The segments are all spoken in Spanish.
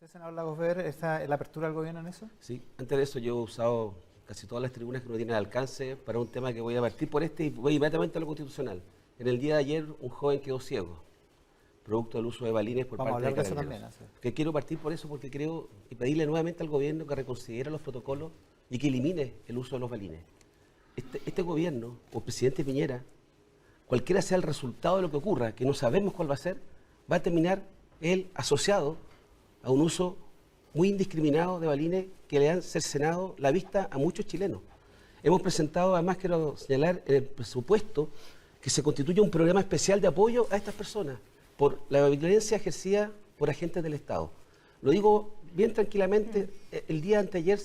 ¿Usted, senador Lagos Weber, está la apertura del gobierno en eso? Sí, antes de eso yo he usado casi todas las tribunas que uno tiene al alcance para un tema que voy a partir por y voy inmediatamente a lo constitucional. En el día de ayer un joven quedó ciego, producto del uso de balines por Vamos parte de eso Carabineros. también. Que quiero partir por eso porque creo y pedirle nuevamente al gobierno que reconsidere los protocolos y que elimine el uso de los balines. Este gobierno, o el presidente Piñera, cualquiera sea el resultado de lo que ocurra, que no sabemos cuál va a ser, va a terminar él asociado a un uso muy indiscriminado de balines que le han cercenado la vista a muchos chilenos. Hemos presentado, además quiero señalar, en el presupuesto que se constituya un programa especial de apoyo a estas personas por la violencia ejercida por agentes del Estado. Lo digo bien tranquilamente, el día anteayer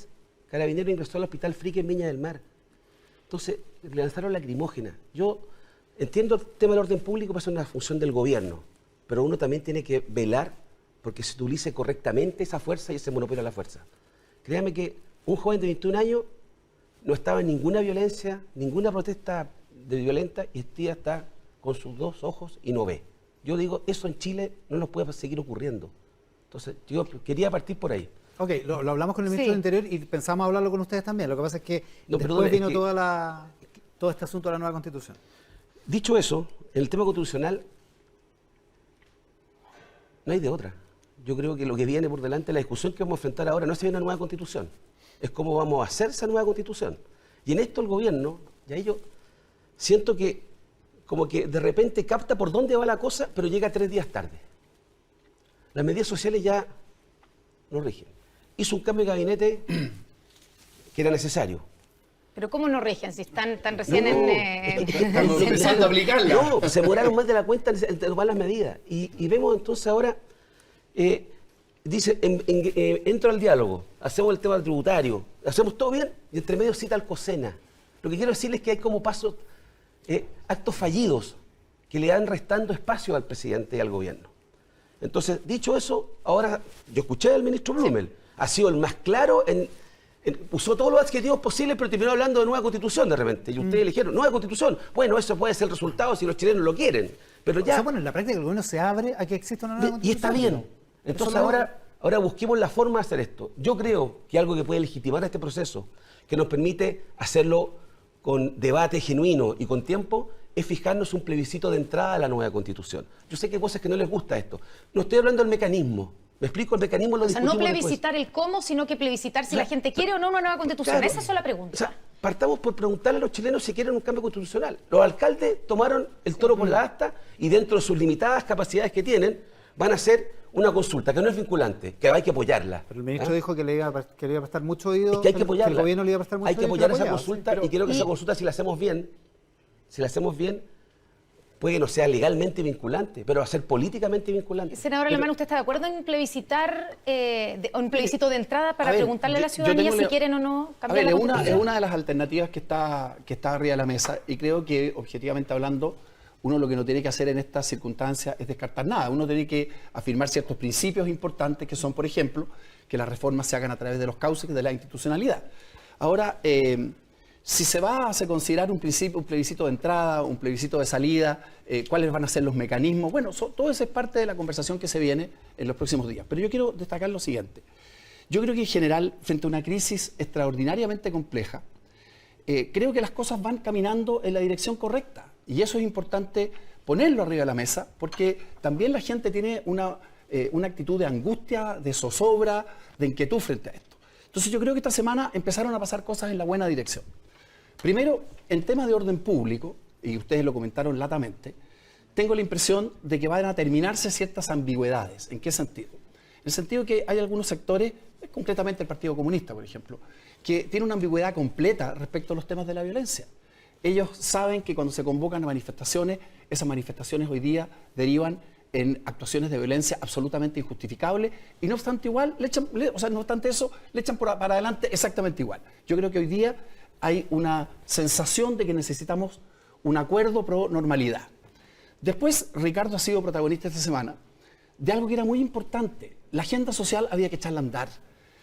Carabinero ingresó al hospital Frique en Viña del Mar. Entonces le lanzaron lacrimógena. Yo entiendo el tema del orden público, pues es una función del gobierno, pero uno también tiene que velar porque se utilice correctamente esa fuerza y ese monopolio a la fuerza. Créame que un joven de 21 años no estaba en ninguna violencia, ninguna protesta violenta, y este día está con sus dos ojos y no ve. Yo digo, eso en Chile no nos puede seguir ocurriendo. Entonces, yo quería partir por ahí. Ok, lo hablamos con el ministro del Interior y pensamos hablarlo con ustedes también. Lo que pasa es que después vino todo este asunto de la nueva Constitución. Dicho eso, en el tema constitucional no hay de otra. Yo creo que lo que viene por delante, la discusión que vamos a enfrentar ahora, no es si hay una nueva Constitución, es cómo vamos a hacer esa nueva Constitución. Y en esto el gobierno, y ahí yo siento que como que de repente capta por dónde va la cosa, pero llega 3 días tarde. Las medidas sociales ya no rigen. Hizo un cambio de gabinete que era necesario. ¿Pero cómo no rigen si están recién Estamos empezando a aplicarla? No, pues se demoraron más de la cuenta en tomar las medidas. Y vemos entonces ahora, dice, entro al diálogo, hacemos el tema tributario, hacemos todo bien, y entre medio cita al COSENA. Lo que quiero decirles es que hay como pasos, actos fallidos, que le dan restando espacio al presidente y al gobierno. Entonces, dicho eso, ahora yo escuché al ministro Blumel, ha sido el más claro usó todos los adjetivos posibles, pero terminó hablando de nueva constitución de repente. Y ustedes eligieron, nueva constitución. Bueno, eso puede ser el resultado si los chilenos lo quieren. Pero ya. O sea, bueno, en la práctica el gobierno se abre a que exista una nueva constitución. Y está bien. Entonces ahora busquemos la forma de hacer esto. Yo creo que algo que puede legitimar este proceso, que nos permite hacerlo con debate genuino y con tiempo, es fijarnos un plebiscito de entrada a la nueva constitución. Yo sé que hay cosas que no les gusta esto. No estoy hablando del mecanismo. ¿Me explico? El mecanismo lo discutimos. O sea, no plebiscitar el cómo, sino que plebiscitar si la gente quiere o no una nueva constitución. Claro. Esa es la pregunta. O sea, partamos por preguntarle a los chilenos si quieren un cambio constitucional. Los alcaldes tomaron el toro por la asta y dentro de sus limitadas capacidades que tienen, van a hacer una consulta que no es vinculante, que hay que apoyarla. Pero el ministro dijo que le iba a prestar mucho oído. Es que hay que apoyarla. Que el gobierno le iba a prestar mucho hay que oído. apoyar esa consulta, y creo que esa consulta, si la hacemos bien, puede que no sea legalmente vinculante, pero va a ser políticamente vinculante. Senador Alemán, ¿usted está de acuerdo en plebiscitar, un plebiscito de entrada para preguntarle a la ciudadanía si quieren o no cambiar la constitución? Es una de las alternativas que está arriba de la mesa, y creo que, objetivamente hablando, uno lo que no tiene que hacer en estas circunstancias es descartar nada. Uno tiene que afirmar ciertos principios importantes que son, por ejemplo, que las reformas se hagan a través de los cauces de la institucionalidad. Ahora, si se va a considerar un plebiscito de entrada, un plebiscito de salida, cuáles van a ser los mecanismos, bueno, todo eso es parte de la conversación que se viene en los próximos días. Pero yo quiero destacar lo siguiente. Yo creo que en general, frente a una crisis extraordinariamente compleja, creo que las cosas van caminando en la dirección correcta. Y eso es importante ponerlo arriba de la mesa, porque también la gente tiene una actitud de angustia, de zozobra, de inquietud frente a esto. Entonces yo creo que esta semana empezaron a pasar cosas en la buena dirección. Primero, en temas de orden público, y ustedes lo comentaron latamente, tengo la impresión de que van a terminarse ciertas ambigüedades. ¿En qué sentido? En el sentido que hay algunos sectores, concretamente el Partido Comunista, por ejemplo, que tiene una ambigüedad completa respecto a los temas de la violencia. Ellos saben que cuando se convocan a manifestaciones, esas manifestaciones hoy día derivan en actuaciones de violencia absolutamente injustificables, y no obstante eso, le echan para adelante exactamente igual. Yo creo que hoy día hay una sensación de que necesitamos un acuerdo pro normalidad. Después, Ricardo ha sido protagonista esta semana de algo que era muy importante. La agenda social había que echarla a andar.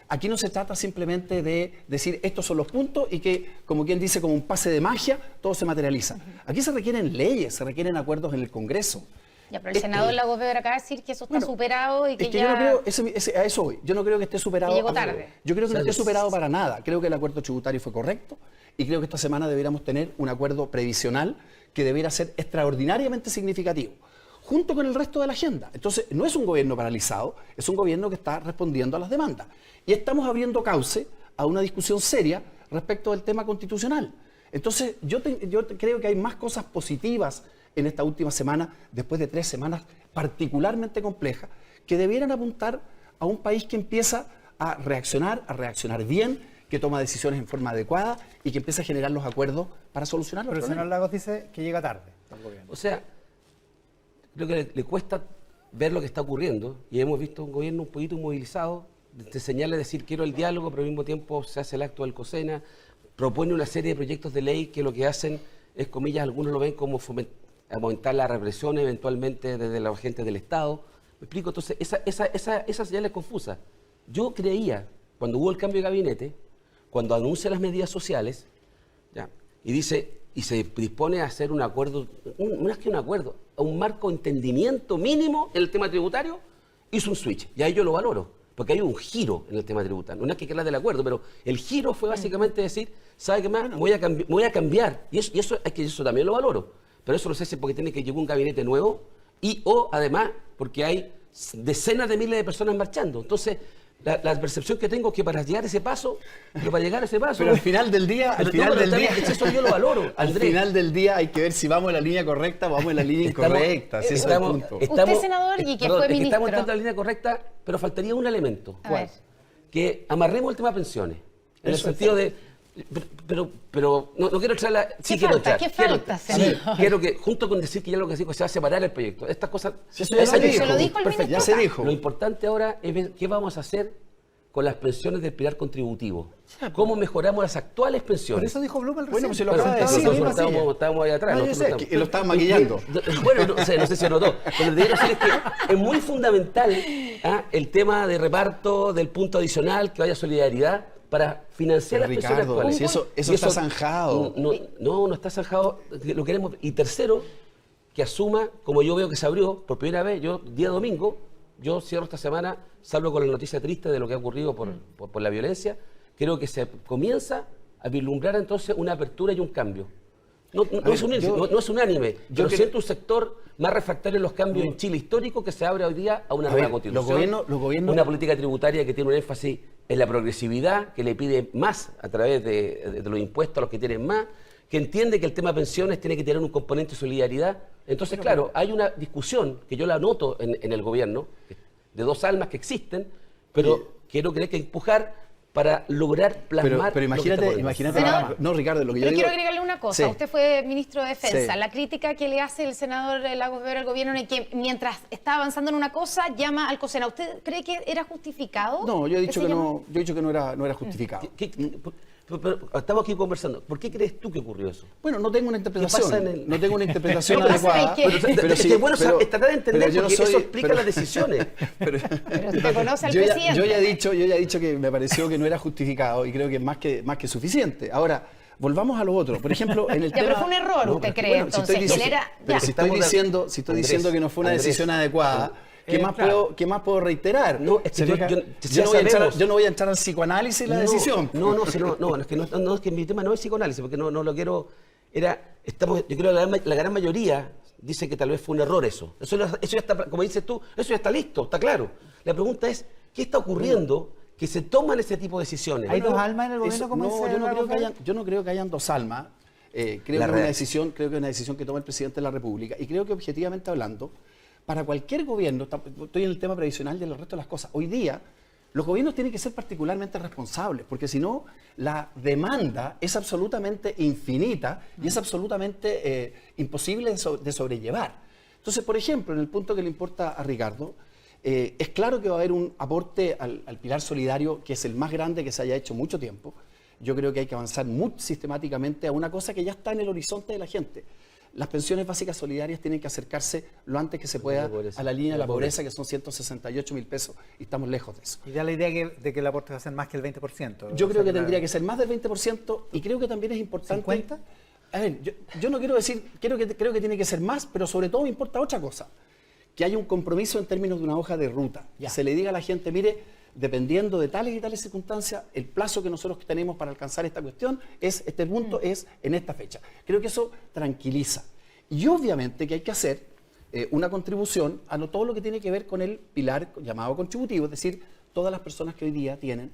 Aquí no se trata simplemente de decir estos son los puntos y que, como quien dice, como un pase de magia, todo se materializa. Aquí se requieren leyes, se requieren acuerdos en el Congreso. Ya, pero el senador Lagos Weber acaba de decir que eso está superado y que ya... Yo no creo, a eso voy. Yo no creo que esté superado. Llegó tarde. Yo creo que no esté superado para nada. Creo que el acuerdo tributario fue correcto y creo que esta semana deberíamos tener un acuerdo previsional que debiera ser extraordinariamente significativo, junto con el resto de la agenda. Entonces, no es un gobierno paralizado, es un gobierno que está respondiendo a las demandas. Y estamos abriendo cauce a una discusión seria respecto del tema constitucional. Entonces, yo creo que hay más cosas positivas en esta última semana, después de 3 semanas particularmente complejas, que debieran apuntar a un país que empieza a reaccionar bien, que toma decisiones en forma adecuada y que empieza a generar los acuerdos para solucionar los problemas. Pero el señor Lagos dice que llega tarde al gobierno. O sea, creo que le cuesta ver lo que está ocurriendo y hemos visto un gobierno un poquito inmovilizado, de señales de decir quiero el diálogo, pero al mismo tiempo se hace el acto del COSENA, propone una serie de proyectos de ley que lo que hacen es, comillas, algunos lo ven como aumentar la represión eventualmente desde los agentes del Estado. ¿Me explico? Entonces, esa señal es confusa. Yo creía, cuando hubo el cambio de gabinete, cuando anuncia las medidas sociales, ¿ya? Y dice, y se dispone a hacer un acuerdo, no es que un acuerdo, a un marco de entendimiento mínimo en el tema tributario, hizo un switch. Y ahí yo lo valoro, porque hay un giro en el tema tributario. No es que quede del acuerdo, pero el giro fue básicamente decir, ¿sabe qué más? Voy a cambiar. Y eso también lo valoro. Pero eso lo sé porque tiene que llegar un gabinete nuevo o además porque hay decenas de miles de personas marchando. Entonces, la percepción que tengo es que para llegar a ese paso, pero al final del día, eso yo lo valoro, al final del día hay que ver si vamos en la línea correcta o vamos en la línea incorrecta. Ese es el punto. Usted, senador, y que fue ministro. Estamos entrando en la línea correcta, pero faltaría un elemento. ¿Cuál? Que amarremos el tema pensiones. En el sentido de... Pero no quiero entrar ¿Qué falta, senador? Quiero que, junto con decir que ya lo que digo, se va a separar el proyecto. Estas cosas... Se lo dijo el ministro. Ya se dijo. Lo importante ahora es ver qué vamos a hacer con las pensiones del pilar contributivo. ¿Cómo mejoramos las actuales pensiones? Por eso dijo Blum recién. Bueno, pues se lo acaba de decir. Estábamos ahí atrás. No, yo sé, que lo estaban maquillando. Bueno, no sé si se notó. Pero lo que quiero decir es que es muy fundamental el tema de reparto del punto adicional, que haya solidaridad para financiar las pensiones actuales. Si eso está zanjado. No está zanjado. Lo queremos. Y tercero, que asuma, como yo veo que se abrió por primera vez, día domingo, yo cierro esta semana, salvo con la noticia triste de lo que ha ocurrido por la violencia, creo que se comienza a vislumbrar entonces una apertura y un cambio. No es unánime. Yo siento un sector más refractario en los cambios en Chile histórico que se abre hoy día a una nueva constitución. Los gobiernos, una política tributaria que tiene un énfasis en la progresividad, que le pide más a través de los impuestos a los que tienen más, que entiende que el tema pensiones tiene que tener un componente de solidaridad. Entonces, claro, hay una discusión que yo la noto en el gobierno, de dos almas que existen, pero quiero creer que empujar para lograr plasmar. Pero imagínate, no, Ricardo, lo que yo digo. Quiero agregarle una cosa. Sí. Usted fue ministro de Defensa. Sí. La crítica que le hace el senador Lagos Weber al gobierno es que mientras está avanzando en una cosa, llama al COSENA. ¿Usted cree que era justificado? No, yo he dicho que no era justificado. Pero estamos aquí conversando. ¿Por qué crees tú que ocurrió eso? Bueno, no tengo una interpretación. No tengo una interpretación Pero adecuada. Pero sí, es bueno tratar de entender porque eso explica las decisiones. Pero usted conoce al yo presidente. Yo ya he dicho que me pareció que no era justificado y creo que es más que suficiente. Ahora, volvamos a lo otro. Por ejemplo, en el tema... Pero fue un error, ¿usted cree? Bueno, Entonces, si estoy diciendo que no fue una decisión adecuada, ¿qué más puedo reiterar? No, es que yo no voy a entrar al psicoanálisis en la decisión. Es que mi tema no es psicoanálisis, porque no lo quiero. Yo creo que la gran mayoría dice que tal vez fue un error eso. Eso ya está, como dices tú, eso ya está listo, está claro. La pregunta es, ¿qué está ocurriendo que se toman ese tipo de decisiones? ¿Hay dos almas en el gobierno? Yo no creo que hayan dos almas. Creo que es una decisión que toma el presidente de la República. Y creo que objetivamente hablando, para cualquier gobierno, estoy en el tema previsional y en el resto de las cosas, hoy día los gobiernos tienen que ser particularmente responsables, porque si no, la demanda es absolutamente infinita y es absolutamente imposible de sobrellevar. Entonces, por ejemplo, en el punto que le importa a Ricardo, es claro que va a haber un aporte al pilar solidario que es el más grande que se haya hecho mucho tiempo. Yo creo que hay que avanzar muy sistemáticamente a una cosa que ya está en el horizonte de la gente. Las pensiones básicas solidarias tienen que acercarse lo antes que se pueda a la línea de la pobreza, que son 168.000 pesos, y estamos lejos de eso. Y ya la idea de que el aporte va a ser más que el 20%. Yo creo que tendría que ser más del 20%, y creo que también es importante... ¿50? A ver, yo no quiero decir, creo que tiene que ser más, pero sobre todo me importa otra cosa, que haya un compromiso en términos de una hoja de ruta. Ya. Se le diga a la gente, mire, dependiendo de tales y tales circunstancias, el plazo que nosotros tenemos para alcanzar esta cuestión es, este punto es en esta fecha. Creo que eso tranquiliza. Y obviamente que hay que hacer una contribución a todo lo que tiene que ver con el pilar llamado contributivo, es decir, todas las personas que hoy día tienen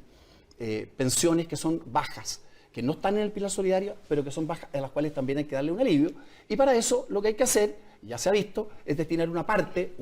pensiones que son bajas, que no están en el pilar solidario, pero que son bajas, a las cuales también hay que darle un alivio. Y para eso lo que hay que hacer, ya se ha visto, es destinar una parte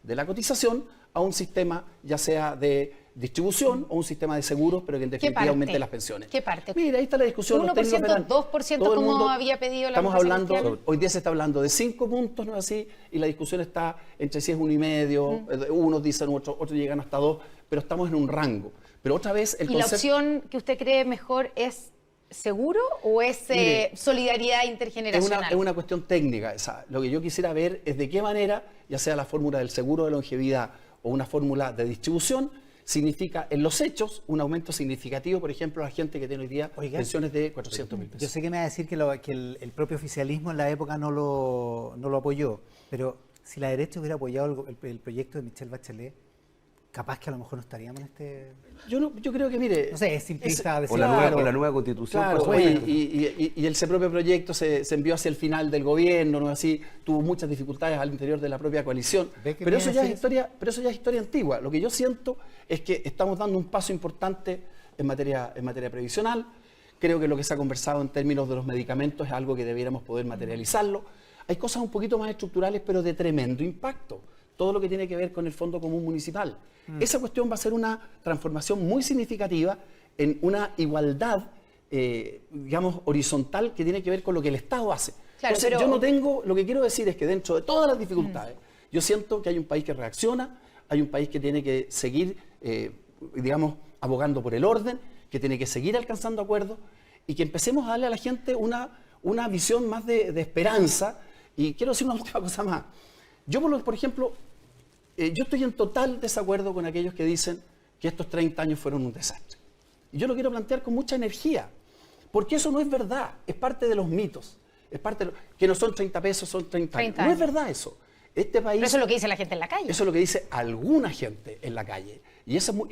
de la cotización a un sistema ya sea de distribución o un sistema de seguros, pero que en definitiva aumente las pensiones. ¿Qué parte? Mira, ahí está la discusión. 1%, 2%, como había pedido la Estamos Convención hablando, Cristiana. hoy día se está hablando de 5 puntos, ¿no es así? Y la discusión está entre si es 1,5, unos dicen, otros llegan hasta 2, pero estamos en un rango. Pero otra vez el ¿Y la opción que usted cree mejor es seguro o es Mire, solidaridad intergeneracional? Es una cuestión técnica esa. Lo que yo quisiera ver es de qué manera, ya sea la fórmula del seguro de longevidad o una fórmula de distribución, significa en los hechos un aumento significativo, por ejemplo, a la gente que tiene hoy día pensiones de 400.000 pesos. Yo sé que me va a decir que el propio oficialismo en la época no lo apoyó, pero si la derecha hubiera apoyado el proyecto de Michelle Bachelet, capaz que a lo mejor no estaríamos en este... Yo creo que, mire... No sé, es simplista O la nueva constitución. Claro, por supuesto. y ese propio proyecto se envió hacia el final del gobierno, ¿no? Así, tuvo muchas dificultades al interior de la propia coalición. Pero eso ya es historia antigua. Lo que yo siento es que estamos dando un paso importante en materia previsional. Creo que lo que se ha conversado en términos de los medicamentos es algo que debiéramos poder materializarlo. Hay cosas un poquito más estructurales, pero de tremendo impacto. Todo lo que tiene que ver con el Fondo Común Municipal. Esa cuestión va a ser una transformación muy significativa en una igualdad, digamos, horizontal que tiene que ver con lo que el Estado hace. Claro, Entonces, pero... yo no tengo, lo que quiero decir es que dentro de todas las dificultades, yo siento que hay un país que reacciona, hay un país que tiene que seguir, digamos, abogando por el orden, que tiene que seguir alcanzando acuerdos y que empecemos a darle a la gente una visión más de esperanza. Y quiero decir una última cosa más. Yo, por ejemplo, yo estoy en total desacuerdo con aquellos que dicen que estos 30 años fueron un desastre. Y yo lo quiero plantear con mucha energía, porque eso no es verdad, es parte de los mitos, es parte de que no son 30 pesos, son 30 años. No es verdad eso. Este país, pero eso es lo que dice la gente en la calle. Eso es lo que dice alguna gente en la calle.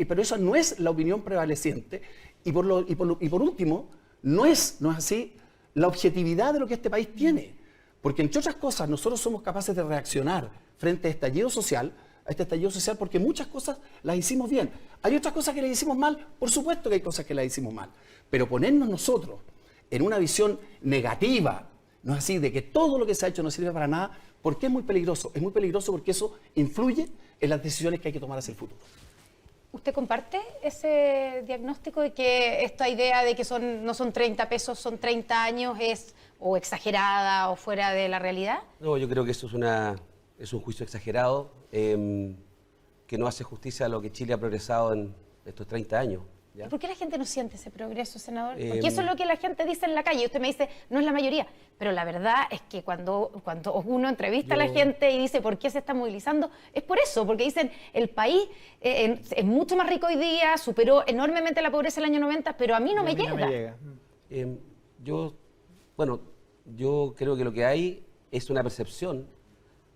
Pero esa no es la opinión prevaleciente. Y por último, no es así la objetividad de lo que este país tiene. Porque, entre otras cosas, nosotros somos capaces de reaccionar frente a este estallido social, porque muchas cosas las hicimos bien. ¿Hay otras cosas que las hicimos mal? Por supuesto que hay cosas que las hicimos mal. Pero ponernos nosotros en una visión negativa, no es así, de que todo lo que se ha hecho no sirve para nada, ¿por qué es muy peligroso? Es muy peligroso porque eso influye en las decisiones que hay que tomar hacia el futuro. ¿Usted comparte ese diagnóstico de que esta idea de que no son 30 pesos, son 30 años es o exagerada o fuera de la realidad? No, yo creo que eso es un juicio exagerado que no hace justicia a lo que Chile ha progresado en estos 30 años. ¿Ya? ¿Por qué la gente no siente ese progreso, senador? Porque eso es lo que la gente dice en la calle. Usted me dice, no es la mayoría. Pero la verdad es que cuando uno entrevista a la gente y dice por qué se está movilizando, es por eso, porque dicen, el país es mucho más rico hoy día, superó enormemente la pobreza el año 90, pero a mí no me llega. Yo creo que lo que hay es una percepción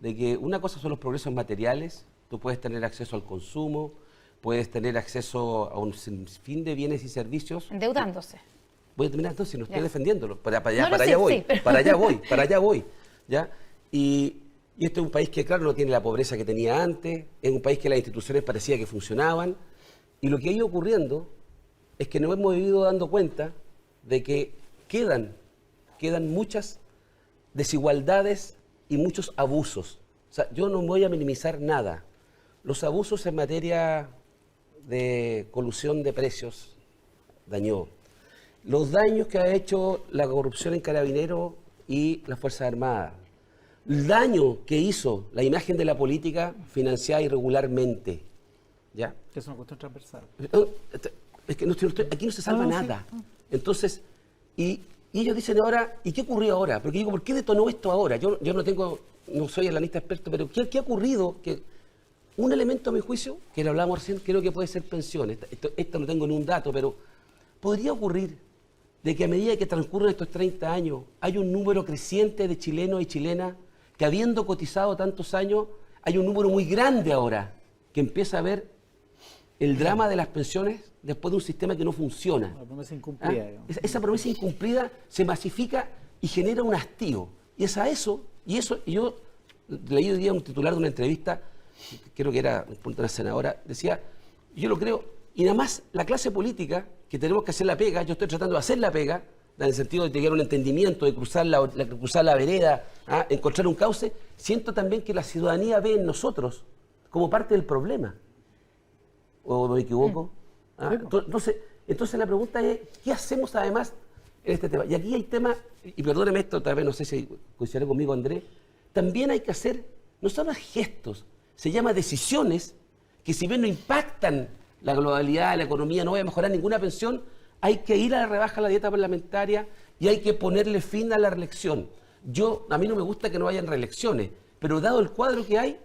de que una cosa son los progresos materiales, tú puedes tener acceso al consumo, puedes tener acceso a un sinfín de bienes y servicios. Endeudándose. Voy a terminar entonces, no estoy defendiéndolo. Para allá voy. ¿Ya? Y este es un país que, claro, no tiene la pobreza que tenía antes, es un país que las instituciones parecía que funcionaban. Y lo que ha ido ocurriendo es que nos hemos ido dando cuenta de que quedan muchas desigualdades y muchos abusos. O sea, yo no voy a minimizar nada. Los abusos en materia de colusión de precios dañó. Los daños que ha hecho la corrupción en Carabineros y las Fuerzas Armadas. El daño que hizo la imagen de la política financiada irregularmente. ¿Ya? Que es una cuestión transversal. Es que aquí no se salva nada. Sí. Entonces, y ellos dicen ahora, ¿y qué ocurrió ahora? Porque digo, ¿por qué detonó esto ahora? Yo no soy analista experto, pero ¿qué ha ocurrido? Que un elemento a mi juicio, que lo hablamos recién, creo que puede ser pensiones. Esto no tengo ni un dato, pero podría ocurrir de que a medida que transcurren estos 30 años, hay un número creciente de chilenos y chilenas que, habiendo cotizado tantos años, hay un número muy grande ahora que empieza a ver el drama de las pensiones después de un sistema que no funciona. La promesa incumplida. Esa promesa incumplida se masifica y genera un hastío. Y yo leí hoy día un titular de una entrevista, creo que era una senadora, decía, yo lo creo, y nada más la clase política, que tenemos que hacer la pega, yo estoy tratando de hacer la pega, en el sentido de llegar a un entendimiento, de cruzar la vereda, encontrar un cauce, siento también que la ciudadanía ve en nosotros como parte del problema. ¿O me equivoco? Entonces la pregunta es, ¿qué hacemos además en este tema? Y aquí hay temas, y perdóneme esto, tal vez no sé si coincidirá conmigo Andrés, también hay que hacer, no solo gestos, se llama decisiones que si bien no impactan la globalidad, la economía, no va a mejorar ninguna pensión, hay que ir a la rebaja de la dieta parlamentaria y hay que ponerle fin a la reelección. A mí no me gusta que no hayan reelecciones, pero dado el cuadro que hay,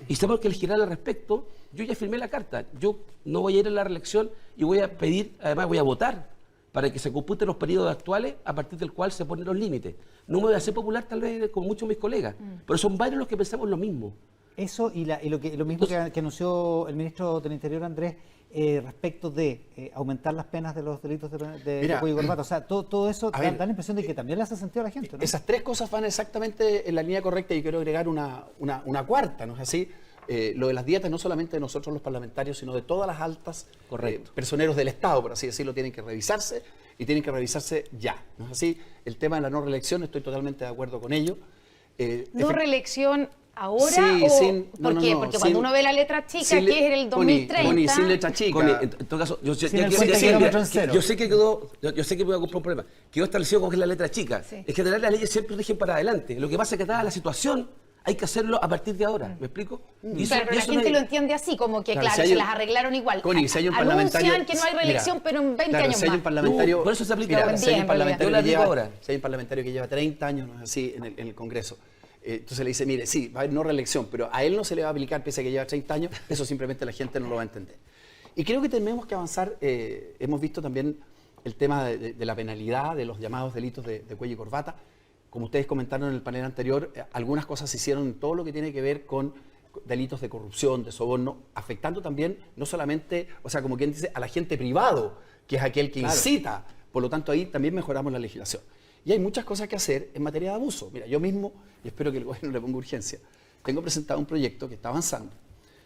y sabemos que elegirán al respecto, yo ya firmé la carta. Yo no voy a ir a la reelección y voy a pedir, además voy a votar para que se computen los periodos actuales a partir del cual se ponen los límites. No me voy a hacer popular tal vez con muchos de mis colegas, pero son varios los que pensamos lo mismo. Eso y lo mismo que anunció el ministro del Interior, Andrés, respecto de aumentar las penas de los delitos de cuello y corbata. O sea, todo eso da la impresión de que también le hace sentido a la gente, ¿no? Esas tres cosas van exactamente en la línea correcta y quiero agregar una cuarta, ¿no es así? Lo de las dietas no solamente de nosotros los parlamentarios, sino de todas las altas personeros del Estado, por así decirlo, tienen que revisarse y tienen que revisarse ya, ¿no es así? El tema de la no reelección, estoy totalmente de acuerdo con ello. ¿No reelección ahora? Sí, ¿Por qué? Porque cuando uno ve la letra chica, que es el 2030... Connie, sin letra chica. En todo caso, yo sé que voy a comprar un problema. Quedó establecido como que es la letra chica. Sí. Es que tener las leyes siempre rigen para adelante. Lo que pasa es que dada la situación, hay que hacerlo a partir de ahora. ¿Me explico? Pero la gente lo entiende así, como que claro, se las arreglaron igual. Connie, si hay un parlamentario... Anuncian que no hay reelección, pero en 20 años si hay un parlamentario, por eso se aplica ahora. Si hay un parlamentario que lleva 30 años, ¿no es así?, en el Congreso. Entonces le dice, mire, sí, va a haber no reelección, pero a él no se le va a aplicar pese a que lleva 30 años, eso simplemente la gente no lo va a entender. Y creo que tenemos que avanzar, hemos visto también el tema de la penalidad, de los llamados delitos de cuello y corbata. Como ustedes comentaron en el panel anterior, algunas cosas se hicieron en todo lo que tiene que ver con delitos de corrupción, de soborno, afectando también, no solamente, o sea, como quien dice, al agente privado, que es aquel que incita. Por lo tanto, ahí también mejoramos la legislación. Y hay muchas cosas que hacer en materia de abuso. Mira, yo mismo, y espero que el gobierno le ponga urgencia, tengo presentado un proyecto que está avanzando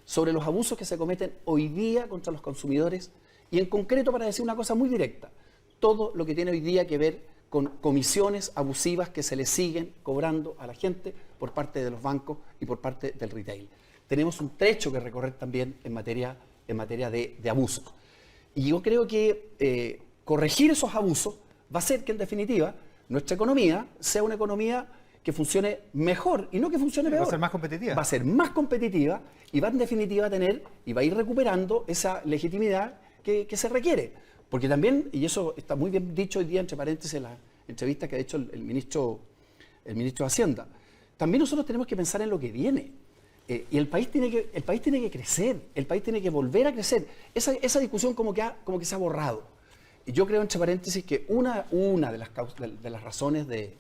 sobre los abusos que se cometen hoy día contra los consumidores y en concreto, para decir una cosa muy directa, todo lo que tiene hoy día que ver con comisiones abusivas que se le siguen cobrando a la gente por parte de los bancos y por parte del retail. Tenemos un trecho que recorrer también en materia de abusos. Y yo creo que corregir esos abusos va a hacer que, en definitiva, nuestra economía sea una economía que funcione mejor y no que funcione peor. Va a ser más competitiva. Va a ser más competitiva y va en definitiva a tener y va a ir recuperando esa legitimidad que se requiere. Porque también, y eso está muy bien dicho hoy día, entre paréntesis, en la entrevista que ha hecho el ministro de Hacienda, también nosotros tenemos que pensar en lo que viene. Y el país tiene que crecer, el país tiene que volver a crecer. Esa discusión como que se ha borrado. Y yo creo, entre paréntesis, que una de las razones de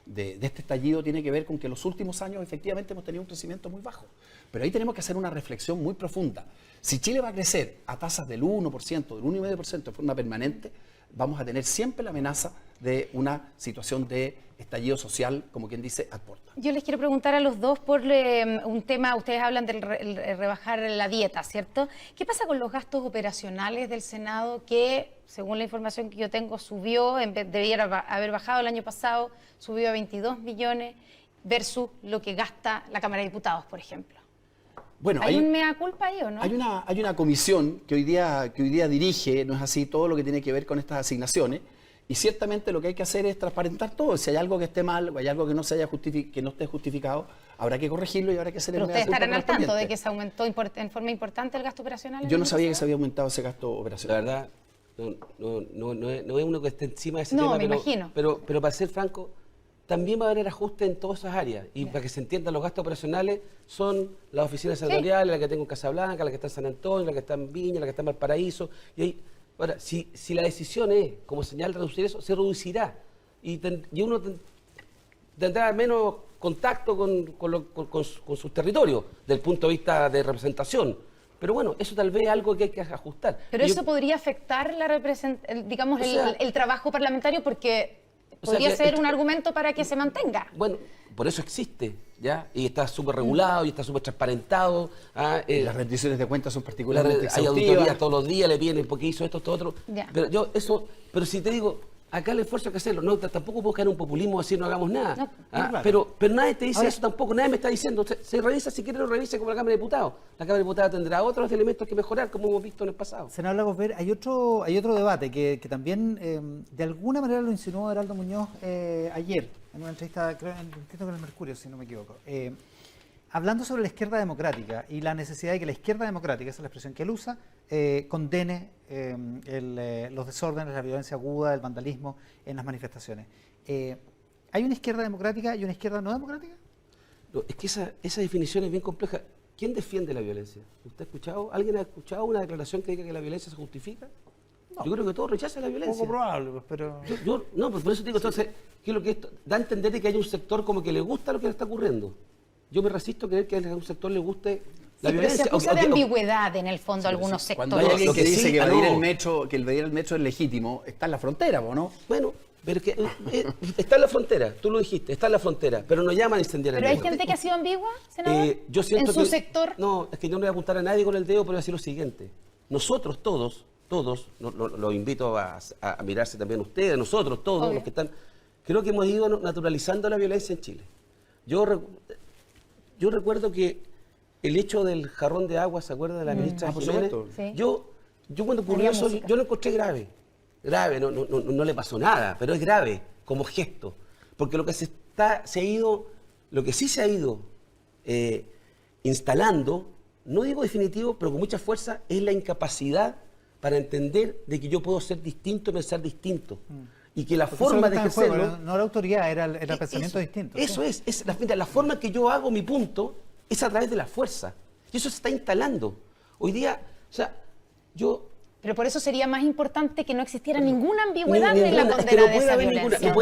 este estallido tiene que ver con que en los últimos años efectivamente hemos tenido un crecimiento muy bajo. Pero ahí tenemos que hacer una reflexión muy profunda. Si Chile va a crecer a tasas del 1%, del 1,5% de forma permanente, vamos a tener siempre la amenaza de una situación de estallido social, como quien dice, a puerta. Yo les quiero preguntar a los dos por un tema, ustedes hablan de rebajar la dieta, ¿cierto? ¿Qué pasa con los gastos operacionales del Senado que, según la información que yo tengo, subió, debiera haber bajado el año pasado, subió a 22 millones versus lo que gasta la Cámara de Diputados, por ejemplo? Bueno, ¿Hay un mea culpa ahí o no? Hay una comisión que hoy día dirige, no es así, todo lo que tiene que ver con estas asignaciones. Y ciertamente lo que hay que hacer es transparentar todo. Si hay algo que esté mal o hay algo que no esté justificado, habrá que corregirlo y habrá que hacer el ¿Pero ustedes estarán al tanto de que se aumentó en forma importante el gasto operacional? Yo no sabía que se había aumentado ese gasto operacional. La verdad, no es uno que esté encima de ese tema. No, me imagino. Pero para ser franco, también va a haber ajuste en todas esas áreas. Y para que se entiendan, los gastos operacionales son las oficinas senatoriales, la que tengo en Casablanca, la que está en San Antonio, la que está en Viña, la que está en Valparaíso. Y ahí, ahora, si la decisión es, como señal, reducir eso, se reducirá. Y uno tendrá menos contacto con sus territorios, desde el punto de vista de representación. Pero bueno, eso tal vez es algo que hay que ajustar. Pero eso podría afectar el trabajo parlamentario, porque podría ser un argumento para que se mantenga. Bueno, por eso existe, ¿ya? Y está súper regulado y está súper transparentado. Las rendiciones de cuentas son particularmente hay auditorías todos los días, le vienen porque hizo esto otro. Ya. Pero si te digo, acá el esfuerzo hay que hacerlo. No, tampoco puedo caer en un populismo decir no hagamos nada. No, claro. Pero nadie te dice eso tampoco, nadie me está diciendo. Se revisa, si quiere lo revise como la Cámara de Diputados. La Cámara de Diputados tendrá otros elementos que mejorar, como hemos visto en el pasado. Senador Lagos Ver, hay otro debate que también de alguna manera lo insinuó Heraldo Muñoz ayer, en una entrevista, creo, entiendo con el Mercurio, si no me equivoco. Hablando sobre la izquierda democrática y la necesidad de que la izquierda democrática, esa es la expresión que él usa, condene los desórdenes, la violencia aguda, el vandalismo en las manifestaciones. ¿Hay una izquierda democrática y una izquierda no democrática? No, es que esa definición es bien compleja. ¿Quién defiende la violencia? ¿Usted ha escuchado? ¿Alguien ha escuchado una declaración que diga que la violencia se justifica? No. Yo creo que todos rechazan la violencia. Poco probable, pero... No, pues por eso digo, entonces, ¿qué es lo que esto da a entender de que hay un sector como que le gusta lo que le está ocurriendo? Yo me resisto a creer que a un sector le guste la violencia. Pero se acusa de ambigüedad en el fondo algunos sectores. Cuando hay alguien que dice que invadir el metro es legítimo, está en la frontera, ¿no? Bueno, pero es que está en la frontera, tú lo dijiste, está en la frontera, pero no llaman a incendiar el metro. ¿Pero hay gente que ha sido ambigua, senador? Yo siento ¿En su sector? No, es que yo no voy a apuntar a nadie con el dedo, pero voy a decir lo siguiente. Nosotros todos, lo invito a mirarse también ustedes, nosotros todos, Obvio. los que están... Creo que hemos ido naturalizando la violencia en Chile. Yo recuerdo que el hecho del jarrón de agua, ¿se acuerda de la ministra Jiménez? Sí. Yo cuando ocurrió eso, yo lo encontré grave, no le pasó nada, pero es grave como gesto, porque lo que sí se ha ido instalando, no digo definitivo, pero con mucha fuerza, es la incapacidad para entender de que yo puedo ser distinto, pensar distinto. Y que la forma de ejercerlo... No la autoridad, era el pensamiento distinto. Eso ¿sí? es la forma que yo hago mi punto es a través de la fuerza. Y eso se está instalando. Hoy día, o sea, yo... Pero por eso sería más importante que no existiera ninguna ambigüedad en la condena de esa violencia.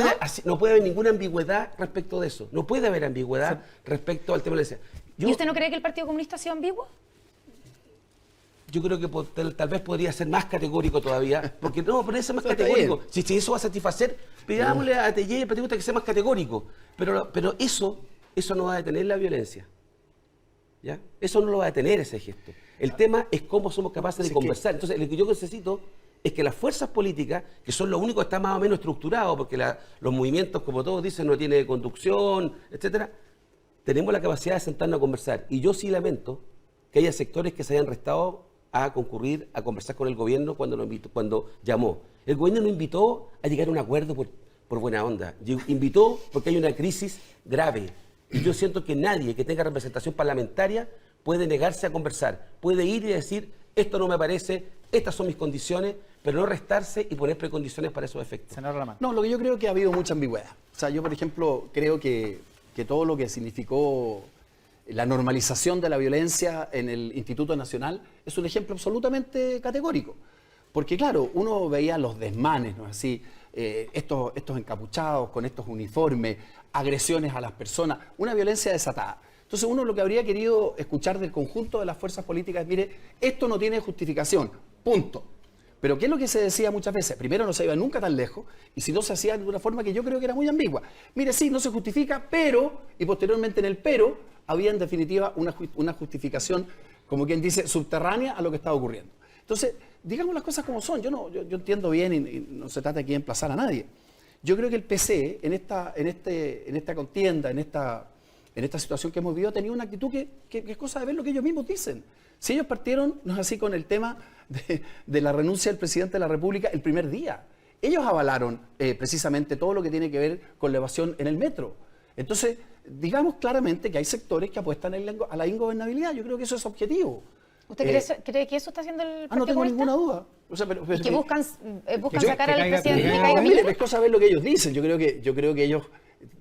No puede haber ninguna ambigüedad respecto de eso. No puede haber ambigüedad respecto al tema de la violencia. ¿Y usted no cree que el Partido Comunista ha sido ambiguo? Yo creo que tal vez podría ser más categórico todavía, porque no, pero ser más categórico. Si eso va a satisfacer, pidámosle a Tellé y al Partido Comunista que sea más categórico. Pero eso no va a detener la violencia. ¿Ya? Eso no lo va a detener ese gesto. El tema es cómo somos capaces de conversar. Entonces, lo que yo necesito es que las fuerzas políticas, que son lo único que está más o menos estructurado, porque los movimientos, como todos dicen, no tienen conducción, etcétera, tenemos la capacidad de sentarnos a conversar. Y yo sí lamento que haya sectores que se hayan restado a concurrir, a conversar con el gobierno cuando llamó. El gobierno no invitó a llegar a un acuerdo por buena onda. Invitó porque hay una crisis grave. Y yo siento que nadie que tenga representación parlamentaria puede negarse a conversar. Puede ir y decir, esto no me parece, estas son mis condiciones, pero no restarse y poner precondiciones para esos efectos. Senador Lamán. No, lo que yo creo es que ha habido mucha ambigüedad. O sea, yo, por ejemplo, creo que todo lo que significó la normalización de la violencia en el Instituto Nacional es un ejemplo absolutamente categórico. Porque, claro, uno veía los desmanes, ¿no? Así, estos encapuchados con estos uniformes, agresiones a las personas, una violencia desatada. Entonces, uno lo que habría querido escuchar del conjunto de las fuerzas políticas es, mire, esto no tiene justificación, punto. Pero ¿qué es lo que se decía muchas veces? Primero, no se iba nunca tan lejos, y si no, se hacía de una forma que yo creo que era muy ambigua. Mire, sí, no se justifica, pero, y posteriormente en el pero, había en definitiva una justificación, como quien dice, subterránea a lo que estaba ocurriendo. Entonces, digamos las cosas como son. Yo entiendo bien y no se trata aquí de emplazar a nadie. Yo creo que el PC, en esta contienda, en esta situación que hemos vivido, tenía una actitud que es cosa de ver lo que ellos mismos dicen. Si ellos partieron, no es así, con el tema de la renuncia del presidente de la República el primer día. Ellos avalaron precisamente todo lo que tiene que ver con la evasión en el metro. Entonces, digamos claramente que hay sectores que apuestan a la ingobernabilidad. Yo creo que eso es objetivo. ¿Usted cree que eso está haciendo el Partido no tengo Comunista? ninguna duda. O sea, ¿Y que buscan sacar al presidente que caiga Mire, Piñera? es cosa ver lo que ellos dicen. Yo creo que ellos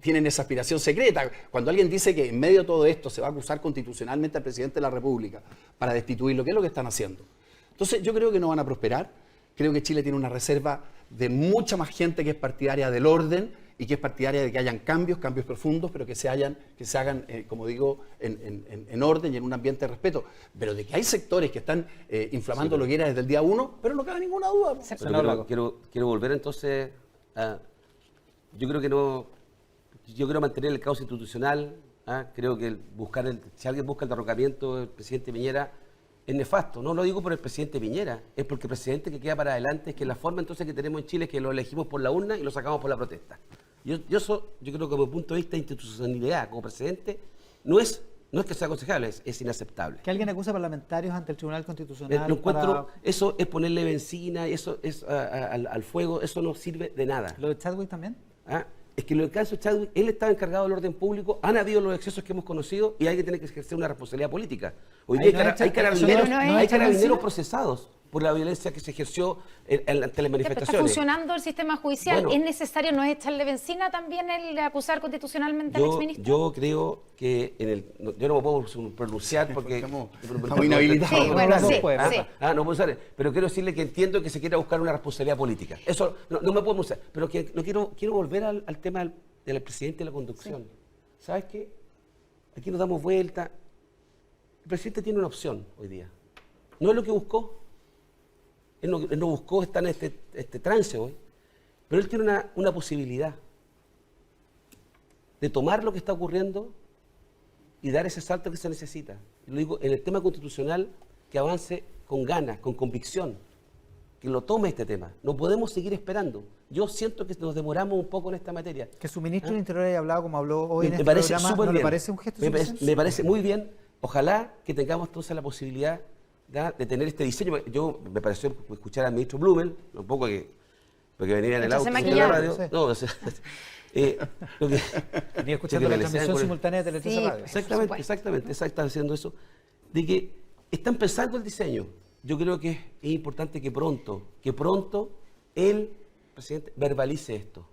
tienen esa aspiración secreta. Cuando alguien dice que en medio de todo esto se va a acusar constitucionalmente al presidente de la República para destituirlo, ¿qué es lo que están haciendo? Entonces, yo creo que no van a prosperar. Creo que Chile tiene una reserva de mucha más gente que es partidaria del orden y que es partidaria de que hayan cambios profundos, pero que se hagan, como digo, en orden y en un ambiente de respeto. Pero de que hay sectores que están inflamando lo que era desde el día 1, pero no cabe ninguna duda. Quiero volver entonces a... Yo quiero mantener el caos institucional. Creo que si alguien busca el derrocamiento del presidente Piñera, es nefasto. No lo digo por el presidente Piñera, es porque el presidente que queda para adelante es que la forma entonces que tenemos en Chile es que lo elegimos por la urna y lo sacamos por la protesta. Yo creo que desde mi punto de vista de institucionalidad como presidente no es que sea aconsejable, es inaceptable. Que alguien acusa parlamentarios ante el Tribunal Constitucional. Lo encuentro, eso es ponerle benzina, eso es al fuego, eso no sirve de nada. ¿Lo de Chadwick también? Es que en el caso de Chadwick, él estaba encargado del orden público, han habido los excesos que hemos conocido y alguien tiene que ejercer una responsabilidad política. Hoy día hay carabineros procesados por la violencia que se ejerció ante las manifestaciones. Está funcionando el sistema judicial. Bueno, ¿es necesario no echarle benzina también el acusar constitucionalmente al exministro? Yo creo que yo no me puedo pronunciar porque estamos inhabilitados. Sí, bueno, sí. No puedo usar, pero quiero decirle que entiendo que se quiera buscar una responsabilidad política. Eso no me puedo pronunciar, pero que no quiero volver al tema del presidente de la conducción. Sí. ¿Sabes qué? Aquí nos damos vuelta. El presidente tiene una opción hoy día. No es lo que buscó. Él no buscó estar en este trance hoy, pero él tiene una posibilidad de tomar lo que está ocurriendo y dar ese salto que se necesita. Lo digo en el tema constitucional, que avance con ganas, con convicción, que lo tome este tema. No podemos seguir esperando. Yo siento que nos demoramos un poco en esta materia. Que su ministro del Interior haya hablado como habló hoy en este parece programa, súper ¿no bien. le parece un gesto suficiente? Me parece muy bien. Ojalá que tengamos entonces la posibilidad de tener este diseño. Yo me pareció escuchar al ministro Blumel, un poco porque venía en el auto en la radio. Sí. No, venía escuchando la transmisión simultánea de Tele 13 Radio. Exactamente, está haciendo eso. De que está empezando el diseño. Yo creo que es importante que pronto el presidente verbalice esto.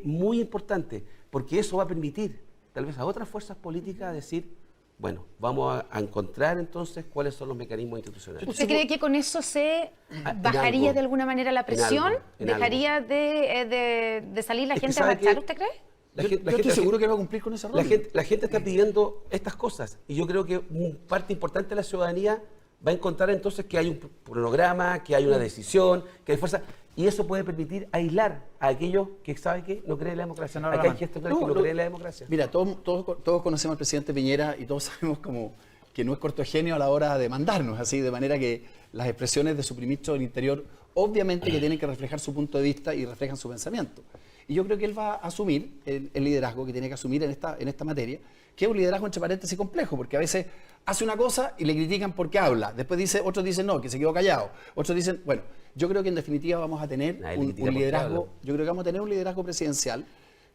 Muy importante, porque eso va a permitir tal vez a otras fuerzas políticas decir, bueno, vamos a encontrar entonces cuáles son los mecanismos institucionales. ¿Usted cree que con eso se bajaría de alguna manera la presión? ¿Dejaría de salir la gente a marchar, usted cree? Yo estoy seguro que va a cumplir con esa rol. La gente está pidiendo estas cosas y yo creo que parte importante de la ciudadanía va a encontrar entonces que hay un cronograma, que hay una decisión, que hay fuerza. Y eso puede permitir aislar a aquellos que saben que no creen en la democracia. Acá hay gente que no cree en la democracia. Mira, todos conocemos al presidente Piñera y todos sabemos que no es cortogenio a la hora de mandarnos, así, de manera que las expresiones de su ministro del Interior obviamente que tienen que reflejar su punto de vista y reflejan su pensamiento. Y yo creo que él va a asumir el liderazgo que tiene que asumir en esta materia, que es un liderazgo entre paréntesis complejo, porque a veces hace una cosa y le critican porque habla. Después otros dicen no, que se quedó callado. Otros dicen, bueno, yo creo que en definitiva vamos a tener un liderazgo, yo creo que vamos a tener un liderazgo presidencial,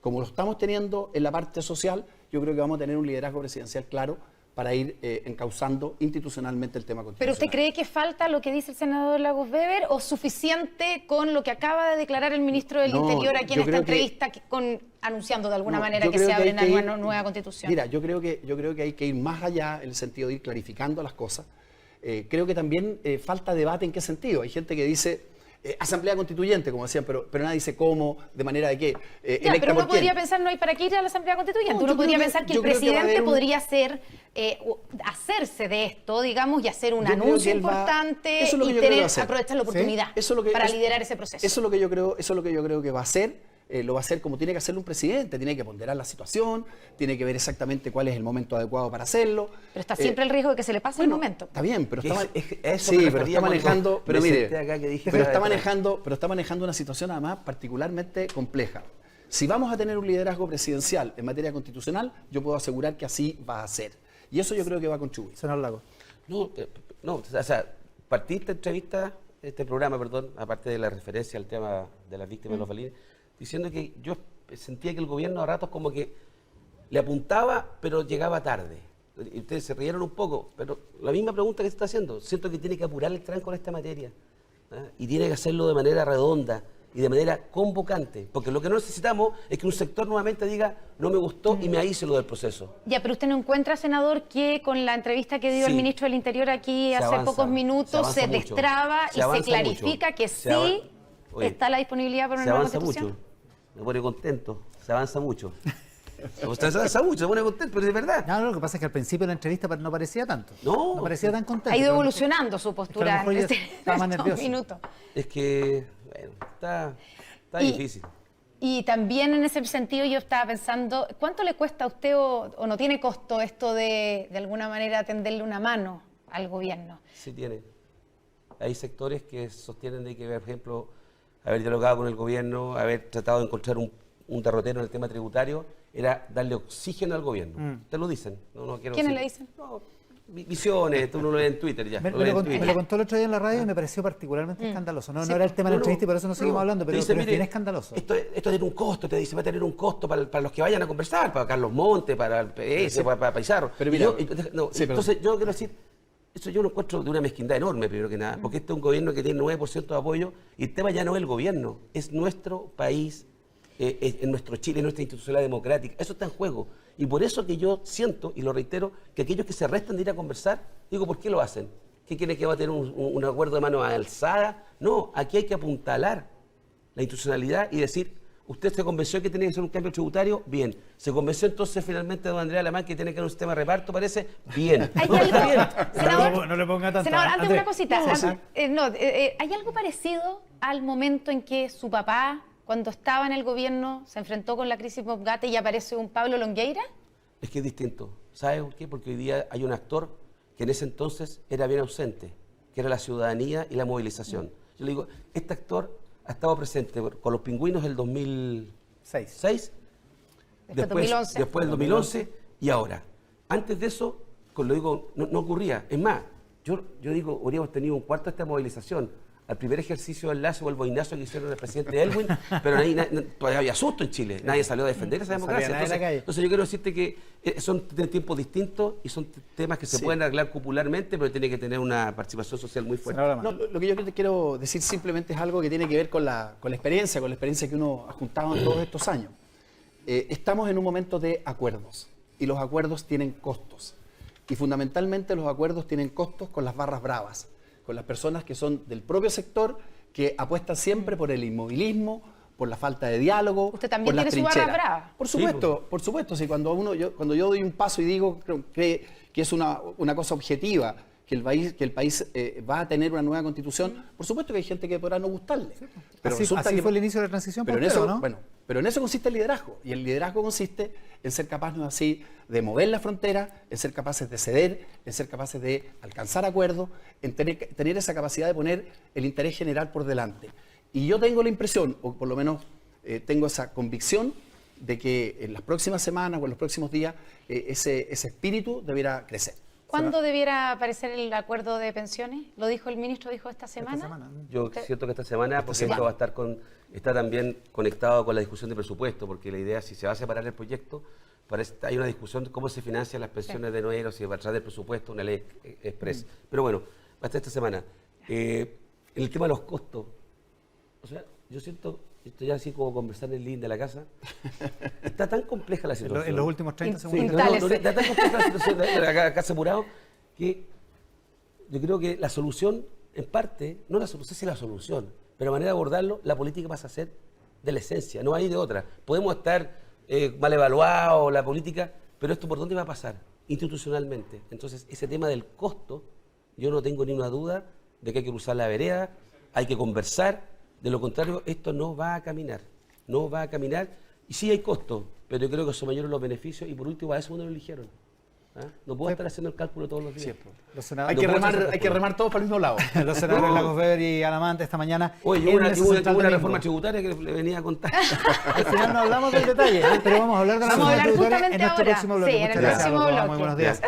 como lo estamos teniendo en la parte social, yo creo que vamos a tener un liderazgo presidencial claro para ir encauzando institucionalmente el tema constitucional. ¿Pero usted cree que falta lo que dice el senador Lagos Weber o suficiente con lo que acaba de declarar el ministro del Interior aquí en esta entrevista anunciando de alguna manera que se abre una nueva constitución? Mira, yo creo que hay que ir más allá en el sentido de ir clarificando las cosas. Creo que también falta debate en qué sentido. Hay gente que dice asamblea constituyente, como decían, pero nadie dice cómo, de manera de que pero uno podría pensar, no hay para qué ir a la asamblea constituyente. Uno podría pensar que el presidente podría hacerse de esto, digamos, y hacer un anuncio importante y aprovechar la oportunidad para liderar ese proceso. Eso es lo que yo creo que va a hacer. Lo va a hacer como tiene que hacerlo un presidente, tiene que ponderar la situación, tiene que ver exactamente cuál es el momento adecuado para hacerlo. Pero está siempre el riesgo de que se le pase el momento. Está bien, pero está manejando, pero está manejando una situación además particularmente compleja. Si vamos a tener un liderazgo presidencial en materia constitucional, yo puedo asegurar que así va a ser. Y eso yo creo que va a contribuir. Senador Lagos. No, o sea, partí este programa, aparte de la referencia al tema de las víctimas de los balines, diciendo que yo sentía que el gobierno a ratos como que le apuntaba, pero llegaba tarde. Y ustedes se rieron un poco, pero la misma pregunta que se está haciendo, siento que tiene que apurar el tranco en esta materia, y tiene que hacerlo de manera redonda y de manera convocante, porque lo que no necesitamos es que un sector nuevamente diga, no me gustó y me aíslo del proceso. Ya, pero usted no encuentra, senador, que con la entrevista que dio el ministro del Interior aquí hace pocos minutos se destraba y se clarifica que sí Oye, ¿Está la disponibilidad para una se nueva avanza constitución? mucho, me pone contento, se avanza mucho. Se avanza mucho, se pone contento, pero es verdad. No, lo que pasa es que al principio de la entrevista no parecía tanto. No. No parecía tan contento. Ha ido pero- evolucionando su postura mejor en ya este, estaba más estos nervioso. minutos. Es que, bueno, está Y- difícil. Y también en ese sentido yo estaba pensando, ¿cuánto le cuesta a usted o no tiene costo esto de alguna manera tenderle una mano al gobierno? Sí tiene. Hay sectores que sostienen de que, por ejemplo, haber dialogado con el gobierno, haber tratado de encontrar un derrotero en el tema tributario, era darle oxígeno al gobierno. Te lo dicen. No quiero ¿Quiénes decir- le dicen? No, visiones, tú no lo ves en Twitter ya. Me lo lo ves en contó, Twitter. me lo contó el otro día en la radio y me pareció particularmente escandaloso. No, Sí, no era el tema de la No, entrevista y por eso no seguimos hablando, te pero, dice, pero es mire, bien escandaloso. Esto tiene un costo, te dice, va a tener un costo para los que vayan a conversar, para Carlos Montes, para el PS, para Pizarro. Pero Y mira, no, sí, entonces yo quiero decir, eso yo lo encuentro de una mezquindad enorme, primero que nada, porque este es un gobierno que tiene 9% de apoyo y el tema ya no es el gobierno, es nuestro país, es nuestro Chile, es nuestra institucionalidad democrática. Eso está en juego. Y por eso que yo siento, y lo reitero, que aquellos que se restan de ir a conversar, digo, ¿por qué lo hacen? ¿Qué quieren que va a tener un acuerdo de mano alzada? No, aquí hay que apuntalar la institucionalidad y decir, usted se convenció que tenía que ser un cambio tributario, bien. Se convenció entonces finalmente don Andrea Alamán que tiene que haber un sistema de reparto, parece, bien. ¿Hay No, está bien. algo, senador, No le ponga tanto. senador, antes Andrés. una cosita. Sí, sí. ¿Hay algo parecido al momento en que su papá, cuando estaba en el gobierno, se enfrentó con la crisis Mopgate y aparece un Pablo Longueira? Es que es distinto. ¿Sabes por qué? Porque hoy día hay un actor que en ese entonces era bien ausente, que era la ciudadanía y la movilización. Yo le digo, este actor ha estado presente con los Pingüinos del 2006, Después 2011. después del 2011 y ahora. Antes de eso, lo digo, no ocurría. Es más, yo digo, habríamos tenido un cuarto de esta movilización al primer ejercicio del lazo o el boinazo que hicieron el presidente Elwin, pero todavía había susto en Chile. Nadie salió a defender esa democracia. salía nadie a la calle. Entonces yo quiero decirte que son de tiempos distintos y son temas que se pueden arreglar popularmente, pero tiene que tener una participación social muy fuerte. Senadora No, Alamán. lo que yo quiero decir simplemente es algo que tiene que ver con la experiencia que uno ha juntado en todos estos años. Estamos en un momento de acuerdos y los acuerdos tienen costos. Y fundamentalmente los acuerdos tienen costos con las barras bravas, con las personas que son del propio sector, que apuestan siempre por el inmovilismo, por la falta de diálogo, Usted también por las tiene su barra trincheras. brava. Por supuesto, sí, cuando yo doy un paso y digo que es una cosa objetiva, que el país va a tener una nueva constitución, por supuesto que hay gente que podrá no gustarle. Pero Así fue el inicio de la transición. pero en Pompeo, eso, ¿no? bueno, pero en eso consiste el liderazgo. Y el liderazgo consiste en ser capaces así de mover la frontera, en ser capaces de ceder, en ser capaces de alcanzar acuerdos, en tener esa capacidad de poner el interés general por delante. Y yo tengo la impresión, o por lo menos tengo esa convicción, de que en las próximas semanas o en los próximos días ese espíritu debiera crecer. ¿Cuándo debiera aparecer el acuerdo de pensiones? ¿Lo dijo el ministro, dijo esta semana? Yo siento que esta semana, porque esto va a estar está también conectado con la discusión de presupuesto, porque la idea, si se va a separar el proyecto, hay una discusión de cómo se financian las pensiones de enero, si va a traer del presupuesto, una ley express. Pero bueno, va a estar esta semana. En el tema de los costos, o sea, yo siento, esto ya así como conversar en el living de la casa, está tan compleja la situación. En los últimos 30 segundos. Instálese. Está tan compleja la situación de la casa apurado que yo creo que la solución, en parte, no sé si la solución, pero la manera de abordarlo, la política pasa a ser de la esencia, no hay de otra. Podemos estar mal evaluados, la política, pero esto ¿por dónde va a pasar? Institucionalmente. Entonces, ese tema del costo, yo no tengo ni una duda de que hay que cruzar la vereda, hay que conversar, de lo contrario, esto no va a caminar, no va a caminar, y sí hay costos, pero yo creo que son mayores los beneficios, y por último, a eso uno lo eligieron. ¿Ah? No puedo estar haciendo el cálculo todos los días. Los Hay senadores, que remar todos para el mismo lado. los senadores Lagos Weber y Alamán esta mañana. Oye, en hubo Mesa una Central Domingo. reforma tributaria que le venía a contar. Al final no hablamos del detalle, pero vamos a hablar de la Vamos a reforma hablar tributaria justamente en nuestro ahora. próximo bloque. Sí, en el Muchas gracias, próximo Adolfo. bloque. Muy buenos días.